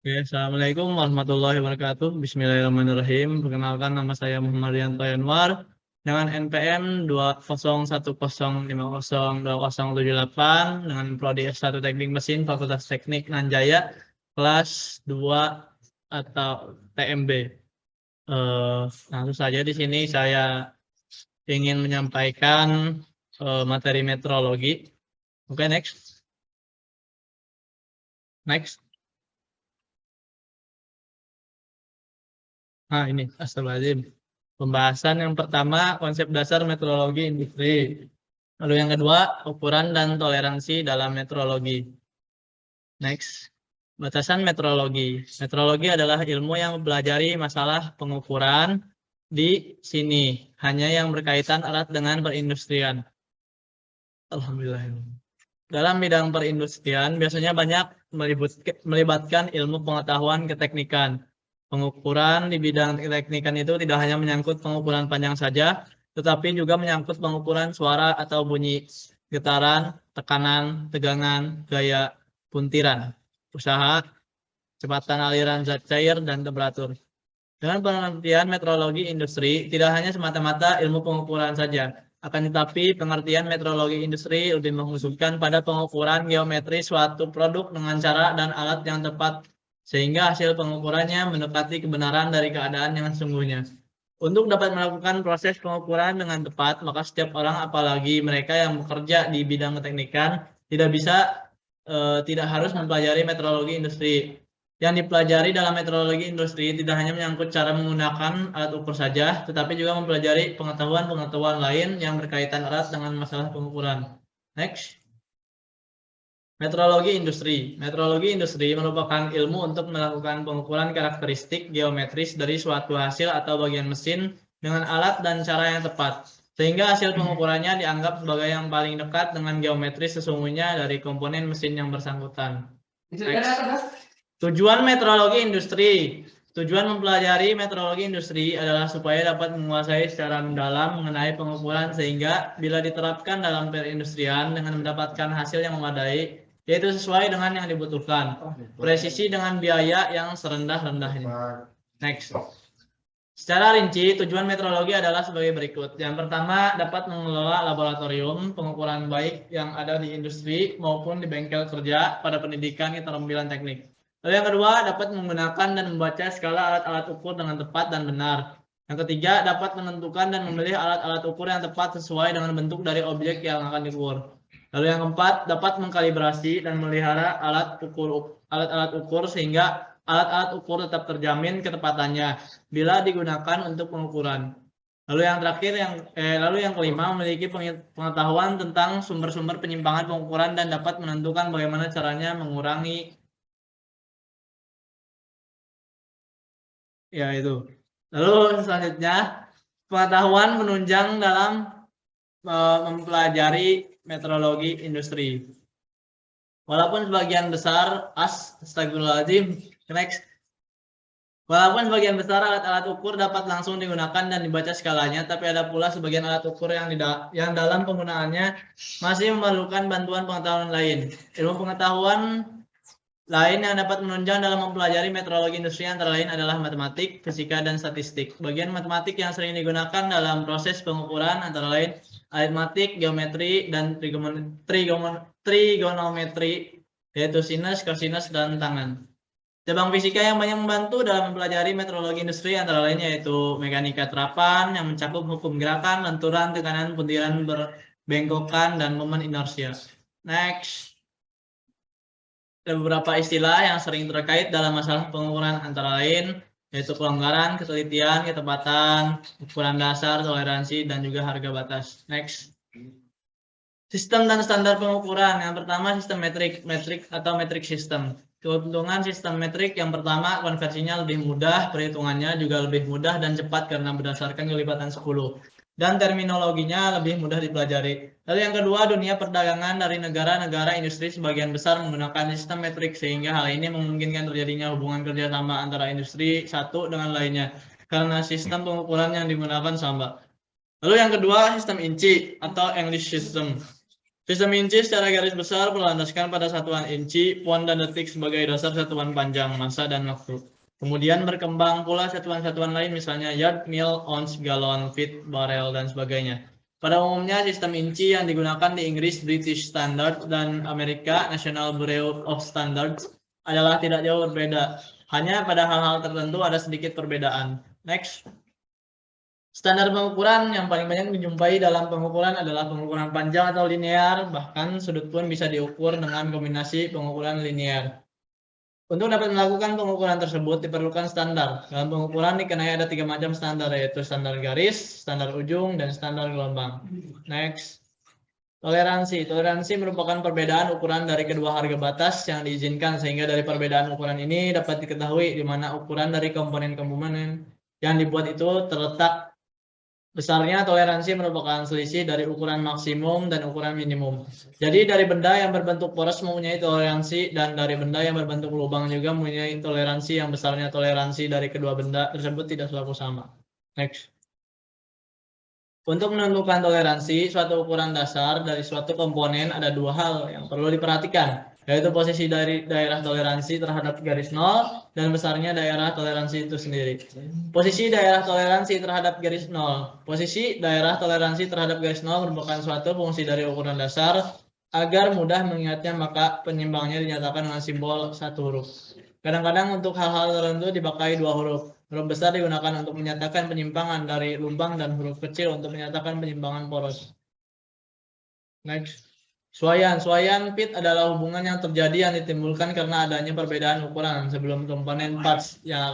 Oke, Assalamualaikum warahmatullahi wabarakatuh. Bismillahirrahmanirrahim. Perkenalkan, nama saya Muhammad Rianto Yanwar dengan NPM 20105020078 dengan prodi S1 Teknik Mesin Fakultas Teknik Nanjaya kelas 2 atau TMB. Langsung saja di sini saya ingin menyampaikan materi meteorologi. Oke, next. Nah, ini astagfirullahaladzim. Pembahasan yang pertama, konsep dasar meteorologi industri. Lalu yang kedua, ukuran dan toleransi dalam meteorologi. Next, batasan meteorologi. Meteorologi adalah ilmu yang mempelajari masalah pengukuran di sini, hanya yang berkaitan erat dengan perindustrian. Alhamdulillah. Dalam bidang perindustrian, biasanya banyak melibatkan ilmu pengetahuan keteknikan. Pengukuran di bidang keteknikan itu tidak hanya menyangkut pengukuran panjang saja, tetapi juga menyangkut pengukuran suara atau bunyi, getaran, tekanan, tegangan, gaya, puntiran, usaha, kecepatan aliran zat cair, dan temperatur. Dengan pengertian meteorologi industri, tidak hanya semata-mata ilmu pengukuran saja, akan tetapi pengertian meteorologi industri lebih mengkhususkan pada pengukuran geometri suatu produk dengan cara dan alat yang tepat, sehingga hasil pengukurannya mendekati kebenaran dari keadaan yang sesungguhnya. Untuk dapat melakukan proses pengukuran dengan tepat, maka setiap orang, apalagi mereka yang bekerja di bidang keteknikan, tidak harus mempelajari meteorologi industri. Yang dipelajari dalam meteorologi industri tidak hanya menyangkut cara menggunakan alat ukur saja, tetapi juga mempelajari pengetahuan-pengetahuan lain yang berkaitan erat dengan masalah pengukuran. Next. Meteorologi industri. Meteorologi industri merupakan ilmu untuk melakukan pengukuran karakteristik geometris dari suatu hasil atau bagian mesin dengan alat dan cara yang tepat, sehingga hasil pengukurannya dianggap sebagai yang paling dekat dengan geometris sesungguhnya dari komponen mesin yang bersangkutan. Next. Tujuan meteorologi industri. Tujuan mempelajari meteorologi industri adalah supaya dapat menguasai secara mendalam mengenai pengukuran sehingga bila diterapkan dalam perindustrian dengan mendapatkan hasil yang memadai, yaitu sesuai dengan yang dibutuhkan. Presisi dengan biaya yang serendah-rendahnya. Next. Secara rinci, tujuan meteorologi adalah sebagai berikut. Yang pertama, dapat mengelola laboratorium pengukuran baik yang ada di industri maupun di bengkel kerja pada pendidikan keterampilan teknik. Lalu yang kedua, dapat menggunakan dan membaca skala alat-alat ukur dengan tepat dan benar. Yang ketiga, dapat menentukan dan memilih alat-alat ukur yang tepat sesuai dengan bentuk dari objek yang akan diukur. Lalu yang keempat, dapat mengkalibrasi dan memelihara alat-alat ukur sehingga alat-alat ukur tetap terjamin ketepatannya bila digunakan untuk pengukuran. Lalu yang terakhir, lalu yang kelima, memiliki pengetahuan tentang sumber-sumber penyimpangan pengukuran dan dapat menentukan bagaimana caranya mengurangi. Ya itu. Lalu selanjutnya, pengetahuan menunjang dalam mempelajari meteorologi industri. Walaupun sebagian besar astagfirullahaladzim, next. Walaupun sebagian besar alat-alat ukur dapat langsung digunakan dan dibaca skalanya, tapi ada pula sebagian alat ukur yang dalam penggunaannya masih memerlukan bantuan pengetahuan lain. Ilmu pengetahuan lain yang dapat menunjang dalam mempelajari meteorologi industri antara lain adalah matematik, fisika, dan statistik. Bagian matematik yang sering digunakan dalam proses pengukuran antara lain aritmatik, geometri, dan trigonometri, yaitu sinus, kosinus, dan tangan. Cabang fisika yang banyak membantu dalam mempelajari meteorologi industri antara lain yaitu mekanika terapan yang mencakup hukum gerakan, lenturan, tekanan, puntiran, berbengkokan, dan momen inersia. Next. Ada beberapa istilah yang sering terkait dalam masalah pengukuran antara lain yaitu pelonggaran, ketelitian, ketepatan, ukuran dasar, toleransi, dan juga harga batas. Next. Sistem dan standar pengukuran. Yang pertama, sistem metrik atau metric system. Keuntungan sistem metrik yang pertama, konversinya lebih mudah, perhitungannya juga lebih mudah dan cepat karena berdasarkan kelipatan 10. Dan terminologinya lebih mudah dipelajari. Lalu yang kedua, dunia perdagangan dari negara-negara industri sebagian besar menggunakan sistem metrik sehingga hal ini memungkinkan terjadinya hubungan kerjasama antara industri satu dengan lainnya karena sistem pengukuran yang digunakan sama. Lalu yang kedua, sistem inci atau English system. Sistem inci secara garis besar berlandaskan pada satuan inci, pound, dan detik sebagai dasar satuan panjang, massa, dan waktu. Kemudian berkembang pula satuan-satuan lain misalnya yard, mil, ounce, galon, feet, barrel, dan sebagainya. Pada umumnya sistem inci yang digunakan di Inggris British Standard dan Amerika National Bureau of Standards adalah tidak jauh berbeda. Hanya pada hal-hal tertentu ada sedikit perbedaan. Next. Standar pengukuran yang paling banyak dijumpai dalam pengukuran adalah pengukuran panjang atau linear, bahkan sudut pun bisa diukur dengan kombinasi pengukuran linear. Untuk dapat melakukan pengukuran tersebut diperlukan standar. Dalam pengukuran dikenai ada 3 macam standar, yaitu standar garis, standar ujung, dan standar gelombang. Next. Toleransi. Toleransi merupakan perbedaan ukuran dari kedua harga batas yang diizinkan, sehingga dari perbedaan ukuran ini dapat diketahui di mana ukuran dari komponen-komponen yang dibuat itu terletak. Besarnya toleransi merupakan selisih dari ukuran maksimum dan ukuran minimum. Jadi dari benda yang berbentuk poros mempunyai toleransi, dan dari benda yang berbentuk lubang juga mempunyai toleransi yang besarnya toleransi dari kedua benda tersebut tidak selalu sama. Next. Untuk menentukan toleransi suatu ukuran dasar dari suatu komponen ada 2 hal yang perlu diperhatikan, yaitu posisi dari daerah toleransi terhadap garis nol dan besarnya daerah toleransi itu sendiri. Posisi daerah toleransi terhadap garis nol. Posisi daerah toleransi terhadap garis nol merupakan suatu fungsi dari ukuran dasar. Agar mudah mengingatnya, maka penyimbangnya dinyatakan dengan simbol 1 huruf. Kadang-kadang untuk hal-hal tertentu dipakai 2 huruf. Huruf besar digunakan untuk menyatakan penyimpangan dari lubang dan huruf kecil untuk menyatakan penyimpangan poros. Next. Suaian. Suaian pit adalah hubungan yang terjadi yang ditimbulkan karena adanya perbedaan ukuran sebelum komponen parts yang akan